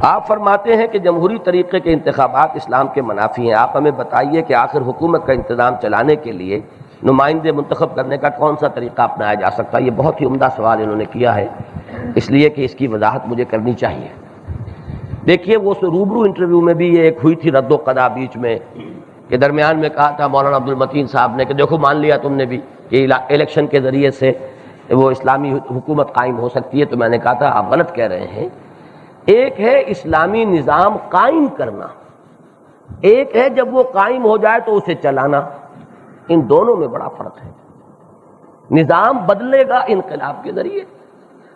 آپ فرماتے ہیں کہ جمہوری طریقے کے انتخابات اسلام کے منافی ہیں. آپ ہمیں بتائیے کہ آخر حکومت کا انتظام چلانے کے لیے نمائندے منتخب کرنے کا کون سا طریقہ اپنایا جا سکتا ہے؟ یہ بہت ہی عمدہ سوال انہوں نے کیا ہے، اس لیے کہ اس کی وضاحت مجھے کرنی چاہیے. دیکھیے، وہ روبرو انٹرویو میں بھی یہ ایک ہوئی تھی رد و قضا بیچ میں، کہ درمیان میں کہا تھا مولانا عبد المتین صاحب نے کہ دیکھو مان لیا تم نے بھی کہ الیکشن کے ذریعے سے وہ اسلامی حکومت قائم ہو سکتی ہے. تو میں نے کہا تھا آپ غلط کہہ رہے ہیں. ایک ہے اسلامی نظام قائم کرنا، ایک ہے جب وہ قائم ہو جائے تو اسے چلانا. ان دونوں میں بڑا فرق ہے. نظام بدلے گا انقلاب کے ذریعے.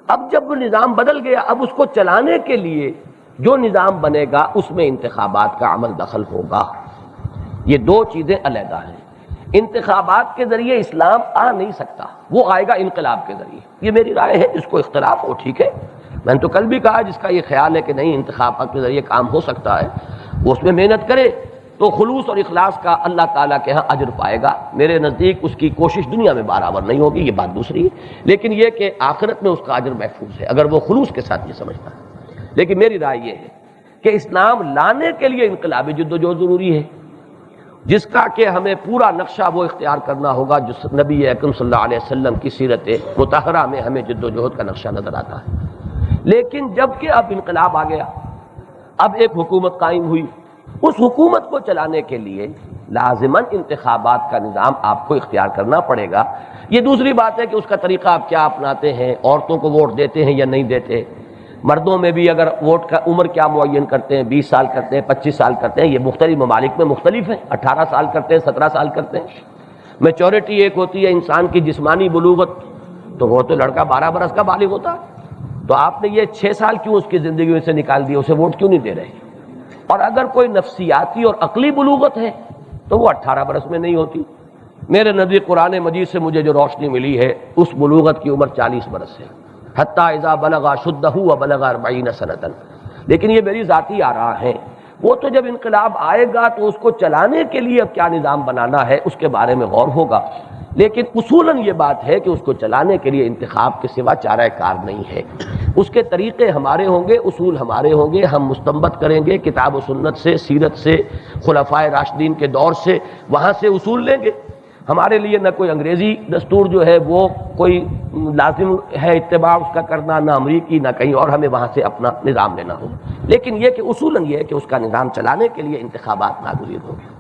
اب جب وہ نظام بدل گیا، اب اس کو چلانے کے لیے جو نظام بنے گا اس میں انتخابات کا عمل دخل ہوگا. یہ دو چیزیں علیحدہ ہیں. انتخابات کے ذریعے اسلام آ نہیں سکتا، وہ آئے گا انقلاب کے ذریعے. یہ میری رائے ہے، اس کو اختلاف ہو ٹھیک ہے. میں نے تو کل بھی کہا جس کا یہ خیال ہے کہ نہیں انتخابات کے ذریعے کام ہو سکتا ہے وہ اس میں محنت کرے تو خلوص اور اخلاص کا اللہ تعالیٰ کے ہاں اجر پائے گا. میرے نزدیک اس کی کوشش دنیا میں برابر نہیں ہوگی، یہ بات دوسری ہے، لیکن یہ کہ آخرت میں اس کا اجر محفوظ ہے اگر وہ خلوص کے ساتھ یہ سمجھتا ہے. لیکن میری رائے یہ ہے کہ اسلام لانے کے لیے انقلابی جدوجہد ضروری ہے، جس کا کہ ہمیں پورا نقشہ وہ اختیار کرنا ہوگا جو نبی اکرم صلی اللہ علیہ وسلم کی سیرت مطہرہ میں ہمیں جدوجہد کا نقشہ نظر آتا ہے. لیکن جب کہ اب انقلاب آ گیا، اب ایک حکومت قائم ہوئی، اس حکومت کو چلانے کے لیے لازماً انتخابات کا نظام آپ کو اختیار کرنا پڑے گا. یہ دوسری بات ہے کہ اس کا طریقہ آپ کیا اپناتے ہیں، عورتوں کو ووٹ دیتے ہیں یا نہیں دیتے. مردوں میں بھی اگر ووٹ کا عمر کیا معین کرتے ہیں، 20 سال کرتے ہیں، 25 سال کرتے ہیں. یہ مختلف ممالک میں مختلف ہیں. 18 سال کرتے ہیں، 17 سال کرتے ہیں. میچورٹی ایک ہوتی ہے انسان کی جسمانی بلوغت، تو وہ تو لڑکا 12 برس کا بالغ ہوتا ہے. تو آپ نے یہ 6 سال کیوں اس کی زندگی میں سے نکال دیا، اسے ووٹ کیوں نہیں دے رہے؟ اور اگر کوئی نفسیاتی اور عقلی بلوغت ہے تو وہ 18 برس میں نہیں ہوتی. میرے نزدیک قرآن مجید سے مجھے جو روشنی ملی ہے اس بلوغت کی عمر 40 برس ہے، حتیٰ اذا بلغ اشدہ وبلغ 40 سنۃ. لیکن یہ میری ذاتی آراء ہے. وہ تو جب انقلاب آئے گا تو اس کو چلانے کے لیے اب کیا نظام بنانا ہے اس کے بارے میں غور ہوگا. لیکن اصولاً یہ بات ہے کہ اس کو چلانے کے لیے انتخاب کے سوا چارہ کار نہیں ہے. اس کے طریقے ہمارے ہوں گے، اصول ہمارے ہوں گے، ہم مستنبط کریں گے کتاب و سنت سے، سیرت سے، خلفائے راشدین کے دور سے، وہاں سے اصول لیں گے. ہمارے لیے نہ کوئی انگریزی دستور جو ہے وہ کوئی لازم ہے اتباع اس کا کرنا، نہ امریکی، نہ کہیں اور ہمیں وہاں سے اپنا نظام لینا ہوگا. لیکن یہ کہ اصولاً یہ ہے کہ اس کا نظام چلانے کے لیے انتخابات ناگزیر ہوں گے.